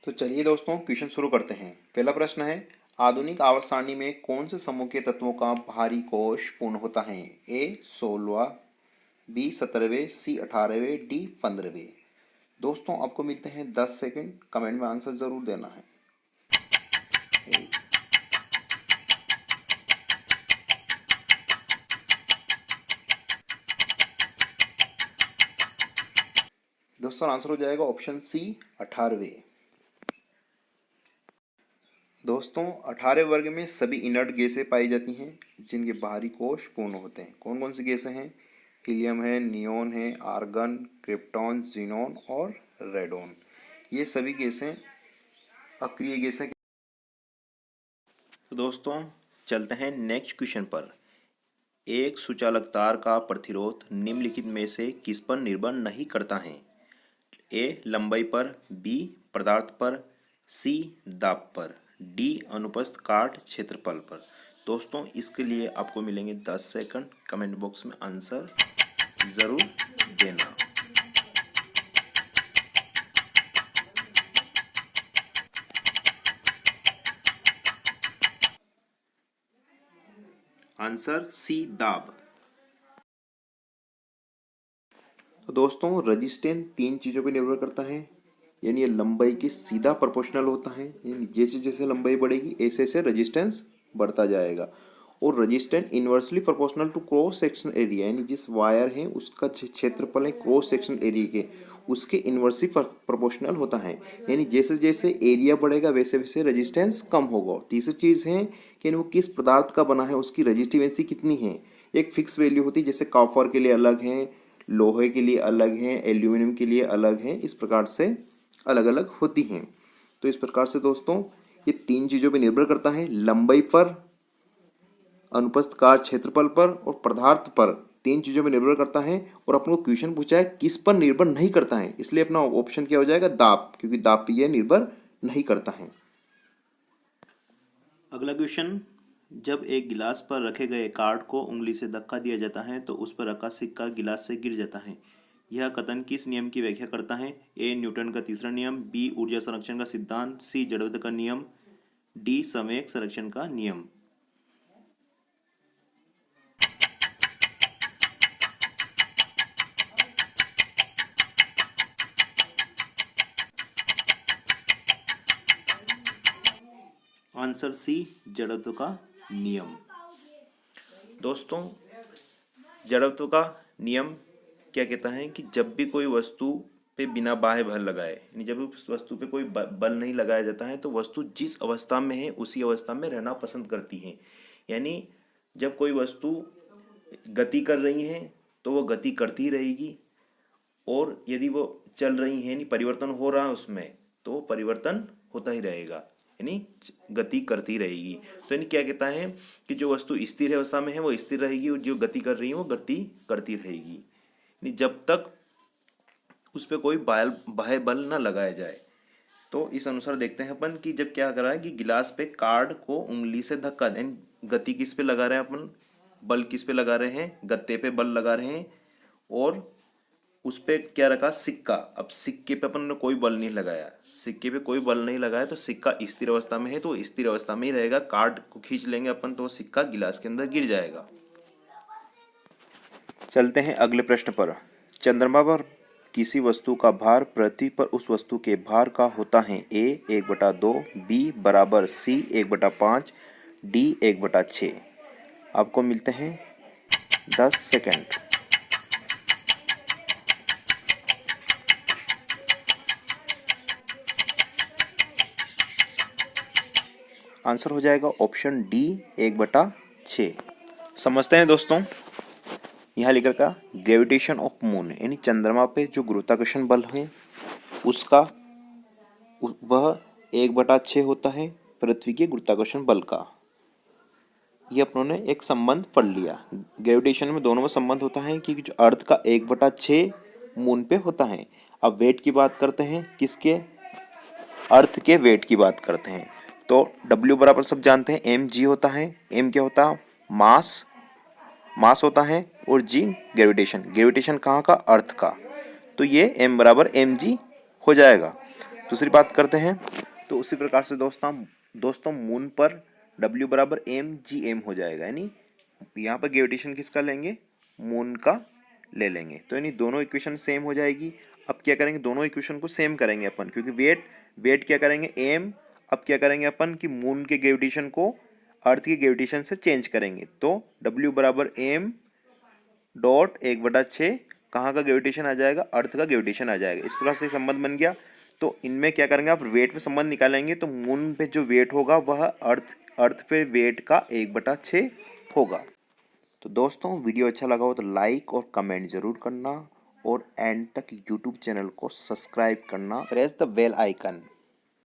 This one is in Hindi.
तो चलिए दोस्तों क्वेश्चन शुरू करते हैं। पहला प्रश्न है, आधुनिक आवर्त सारणी में कौन से समूह के तत्वों का भारी कोश पूर्ण होता है? ए 16, बी 17वें, सी 18वें, डी 15वें। दोस्तों आपको मिलते हैं 10 सेकंड, कमेंट में आंसर जरूर देना है। दोस्तों आंसर हो जाएगा ऑप्शन सी 18वें। दोस्तों 18 वर्ग में सभी इनर्ट गैसें पाई जाती हैं जिनके बाहरी कोश पूर्ण होते हैं। कौन कौन सी गैसें हैं? हीलियम है, नियोन है, आर्गन, क्रिप्टॉन, जीनोन और रेडोन। ये सभी गैसें अक्रिय गैसें। तो दोस्तों चलते हैं नेक्स्ट क्वेश्चन पर। एक सुचालक तार का प्रतिरोध निम्नलिखित में से किस पर निर्भर नहीं करता है? ए लंबाई पर, बी पदार्थ पर, सी दाब पर, डी अनुप्रस्थ काट क्षेत्रफल पर। दोस्तों इसके लिए आपको मिलेंगे 10 सेकंड, कमेंट बॉक्स में आंसर ज़रूर देना। आंसर सी दाब। तो दोस्तों रजिस्टेंस तीन चीज़ों पर निर्भर करता है, यानी ये लंबाई के सीधा प्रोपोर्शनल होता है, यानी जैसे जैसे लंबाई बढ़ेगी ऐसे ऐसे रजिस्टेंस बढ़ता जाएगा। और resistance inversely proportional to cross section area, यानी जिस वायर है उसका क्षेत्रफल है क्रॉस सेक्शन एरिया के, उसके इन्वर्सली प्रोपोर्शनल होता है, यानी जैसे जैसे एरिया बढ़ेगा वैसे वैसे रजिस्टेंस कम होगा। तीसरी चीज़ है कि वो किस पदार्थ का बना है, उसकी रजिस्टिवेंसी कितनी है। एक फिक्स वैल्यू होती है, जैसे कॉपर के लिए अलग है, लोहे के लिए अलग है, एल्यूमिनियम के लिए अलग है, इस प्रकार से अलग अलग होती हैं। तो इस प्रकार से दोस्तों ये तीन चीज़ों पर निर्भर करता है, लंबाई पर, अनुप्रस्थ काट क्षेत्रफल पर और पदार्थ पर। तीन चीज़ों पर निर्भर करता है। और अपने को क्वेश्चन पूछा है किस पर निर्भर नहीं करता है, इसलिए अपना ऑप्शन क्या हो जाएगा? दाब, क्योंकि दाब पे यह निर्भर नहीं करता है। अगला क्वेश्चन, जब एक गिलास पर रखे गए कार्ड को उंगली से धक्का दिया जाता है तो उस पर रखा सिक्का गिलास से गिर जाता है। यह कथन किस नियम की व्याख्या करता है? ए न्यूटन का तीसरा नियम, बी ऊर्जा संरक्षण का सिद्धांत, सी जड़त्व का नियम, डी संवेग संरक्षण का नियम। आंसर सी जड़त्व का नियम। दोस्तों जड़त्व का नियम क्या कहता है कि जब भी कोई वस्तु पे बिना बाह्य बल लगाए, यानी जब उस वस्तु पे कोई बल नहीं लगाया जाता है तो वस्तु जिस अवस्था में है उसी अवस्था में रहना पसंद करती है। यानी जब कोई वस्तु गति कर रही है तो वो गति करती ही रहेगी, और यदि वो चल रही है यानी परिवर्तन हो रहा है उसमें, तो वो परिवर्तन होता ही रहेगा, यानी गति करती रहेगी। तो यानी क्या कहता है कि जो वस्तु स्थिर अवस्था में है वो स्थिर रहेगी और जो गति कर रही है वो गति करती रहेगी, यानी जब तक उस पर कोई बाह्य बल न लगाया जाए। तो इस अनुसार देखते हैं अपन कि जब क्या कर रहा है कि गिलास पे कार्ड को उंगली से धक्का दें, गति किस पे लगा रहे हैं अपन, बल किस पे लगा रहे हैं, गत्ते पे बल लगा रहे हैं, और उस पर क्या रखा? सिक्का। अब सिक्के पे अपन ने कोई बल नहीं लगाया, सिक्के पे कोई बल नहीं लगाया तो सिक्का स्थिर अवस्था में है तो स्थिर अवस्था में ही रहेगा। कार्ड को खींच लेंगे अपन तो सिक्का गिलास के अंदर गिर जाएगा। चलते हैं अगले प्रश्न पर। चंद्रमा पर किसी वस्तु का भार पृथ्वी पर उस वस्तु के भार का होता है? ए 1/2, बी बराबर, सी 1/5, डी 1/6। आपको मिलते हैं 10 सेकंड। आंसर हो जाएगा ऑप्शन डी 1/6। समझते हैं दोस्तों, यहाँ लिखा का ग्रेविटेशन ऑफ मून, यानी चंद्रमा पे जो गुरुत्वाकर्षण बल है उसका वह 1/6 होता है पृथ्वी के गुरुत्वाकर्षण बल का। ये अपनों ने एक संबंध पढ़ लिया। ग्रेविटेशन में दोनों में संबंध होता है कि जो अर्थ का 1/6 मून पे होता है। अब वेट की बात करते हैं, किसके? अर्थ के वेट की बात करते हैं। तो W बराबर सब जानते हैं mg होता है। m क्या होता है? मास होता है, और g ग्रेविटेशन। ग्रेविटेशन कहाँ का? अर्थ का। तो ये m बराबर mg हो जाएगा। दूसरी बात करते हैं। तो उसी प्रकार से दोस्तों मून पर W बराबर mgm हो जाएगा, यानी यहाँ पर ग्रेविटेशन किसका लेंगे, मून का ले लेंगे। तो यानी दोनों इक्वेशन सेम हो जाएगी। अब क्या करेंगे, दोनों इक्वेशन को सेम करेंगे अपन, क्योंकि वेट क्या करेंगे m। अब क्या करेंगे अपन कि मून के ग्रेविटेशन को अर्थ की ग्रेविटेशन से चेंज करेंगे। तो W बराबर m डॉट 1/6 कहाँ का ग्रेविटेशन आ जाएगा, अर्थ का ग्रेविटेशन आ जाएगा। इस प्रकार से संबंध बन गया। तो इनमें क्या करेंगे, आप वेट पे संबंध निकालेंगे तो मून पे जो वेट होगा वह अर्थ पे वेट का 1/6 होगा। तो दोस्तों वीडियो अच्छा लगा हो तो लाइक और कमेंट ज़रूर करना और एंड तक यूट्यूब चैनल को सब्सक्राइब करना, प्रेस द बेल आइकन।